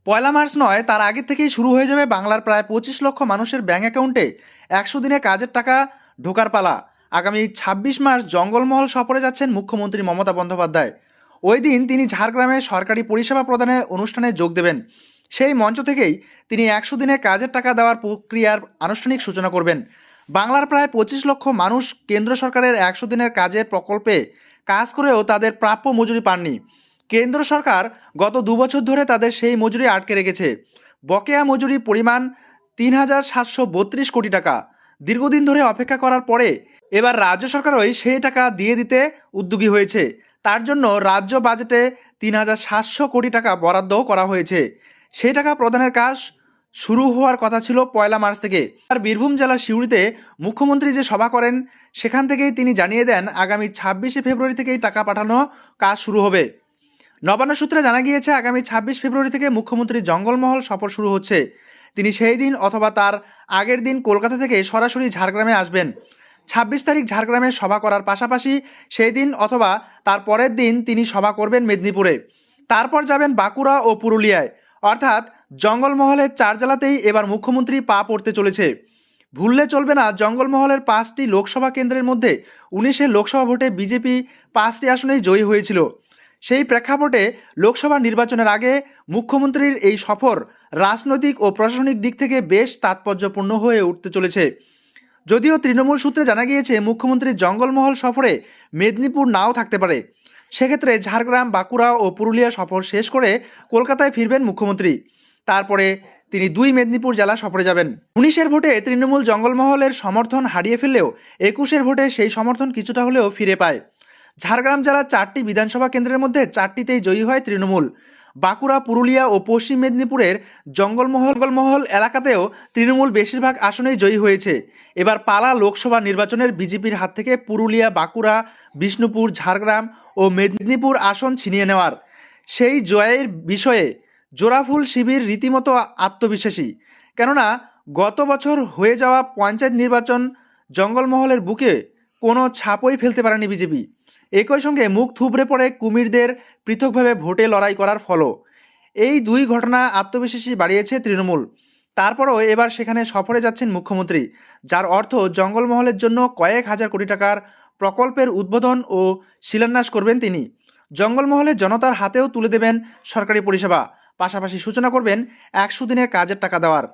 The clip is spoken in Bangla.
পয়লা মার্চ নয়, তার আগে থেকেই শুরু হয়ে যাবে বাংলার প্রায় 25 লক্ষ মানুষের ব্যাঙ্ক অ্যাকাউন্টে 100 দিনে কাজের টাকা ঢোকার পালা। আগামী 26 মার্চ জঙ্গলমহল সফরে যাচ্ছেন মুখ্যমন্ত্রী মমতা বন্দ্যোপাধ্যায়। ওই দিন তিনি ঝাড়গ্রামে সরকারি পরিষেবা প্রদানের অনুষ্ঠানে যোগ দেবেন। সেই মঞ্চ থেকেই তিনি 100 দিনে কাজের টাকা দেওয়ার প্রক্রিয়ার আনুষ্ঠানিক সূচনা করবেন। বাংলার প্রায় 25 লক্ষ মানুষ কেন্দ্র সরকারের 100 দিনের কাজের প্রকল্পে কাজ করেও তাদের প্রাপ্য মজুরি পাননি। কেন্দ্র সরকার গত 2 বছর ধরে তাদের সেই মজুরি আটকে রেখেছে। বকেয়া মজুরি পরিমাণ 3,732 কোটি টাকা। দীর্ঘদিন ধরে অপেক্ষা করার পরে এবার রাজ্য সরকারই সেই টাকা দিয়ে দিতে উদ্যোগী হয়েছে। তার জন্য রাজ্য বাজেটে 3,700 কোটি টাকা বরাদ্দও করা হয়েছে। সেই টাকা প্রদানের কাজ শুরু হওয়ার কথা ছিল পয়লা মার্চ থেকে। আর বীরভূম জেলার সিউড়িতে মুখ্যমন্ত্রী যে সভা করেন, সেখান থেকেই তিনি জানিয়ে দেন আগামী 26 ফেব্রুয়ারি থেকেই টাকা পাঠানো কাজ শুরু হবে। নবান্ন সূত্রে জানা গিয়েছে, আগামী 26 ফেব্রুয়ারি থেকে মুখ্যমন্ত্রী জঙ্গলমহল সফর শুরু হচ্ছে। তিনি সেই দিন অথবা তার আগের দিন কলকাতা থেকে সরাসরি ঝাড়গ্রামে আসবেন। 26 তারিখ ঝাড়গ্রামে সভা করার পাশাপাশি সেই দিন অথবা তার পরের দিন তিনি সভা করবেন মেদিনীপুরে। তারপর যাবেন বাঁকুড়া ও পুরুলিয়ায়। অর্থাৎ জঙ্গলমহলের 4 জেলাতেই এবার মুখ্যমন্ত্রী পা পড়তে চলেছে। ভুললে চলবে না, জঙ্গলমহলের 5টি লোকসভা কেন্দ্রের মধ্যে 19-এর লোকসভা ভোটে বিজেপি 5টি আসনেই জয়ী হয়েছিল। সেই প্রেক্ষাপটে লোকসভা নির্বাচনের আগে মুখ্যমন্ত্রীর এই সফর রাজনৈতিক ও প্রশাসনিক দিক থেকে বেশ তাৎপর্যপূর্ণ হয়ে উঠতে চলেছে। যদিও তৃণমূল সূত্রে জানা গিয়েছে, মুখ্যমন্ত্রীর জঙ্গলমহল সফরে মেদিনীপুর নাও থাকতে পারে। সেক্ষেত্রে ঝাড়গ্রাম, বাঁকুড়া ও পুরুলিয়া সফর শেষ করে কলকাতায় ফিরবেন মুখ্যমন্ত্রী। তারপরে তিনি 2 মেদিনীপুর জেলা সফরে যাবেন। 19-এর ভোটে তৃণমূল জঙ্গলমহলের সমর্থন হারিয়ে ফেললেও 21-এর ভোটে সেই সমর্থন কিছুটা হলেও ফিরে পায়। ঝাড়গ্রাম জেলার 4টি বিধানসভা কেন্দ্রের মধ্যে 4টিতেই জয়ী হয় তৃণমূল। বাঁকুড়া, পুরুলিয়া ও পশ্চিম মেদিনীপুরের জঙ্গলমহল এলাকাতেও তৃণমূল বেশিরভাগ আসনেই জয়ী হয়েছে। এবার পালা লোকসভা নির্বাচনের বিজেপির হাত থেকে পুরুলিয়া, বাঁকুড়া, বিষ্ণুপুর, ঝাড়গ্রাম ও মেদিনীপুর আসন ছিনিয়ে নেওয়ার। সেই জয়ের বিষয়ে জোড়াফুল শিবির রীতিমতো আত্মবিশ্বাসী। কেননা গত বছর হয়ে যাওয়া পঞ্চায়েত নির্বাচন জঙ্গলমহলের বুকে কোনো ছাপই ফেলতে পারেনি বিজেপি। একই সঙ্গে মুখ থুবড়ে পড়ে কুমিরদের পৃথকভাবে ভোটে লড়াই করার ফলও। এই 2 ঘটনা আত্মবিশ্বাসী বাড়িয়েছে তৃণমূল। তারপরও এবার সেখানে সফরে যাচ্ছেন মুখ্যমন্ত্রী, যার অর্থ জঙ্গলমহলের জন্য কয়েক হাজার কোটি টাকার প্রকল্পের উদ্বোধন ও শিলান্যাস করবেন তিনি। জঙ্গলমহলের জনতার হাতেও তুলে দেবেন সরকারি পরিষেবা, পাশাপাশি সূচনা করবেন 100 দিনের কাজের টাকা দেওয়ার।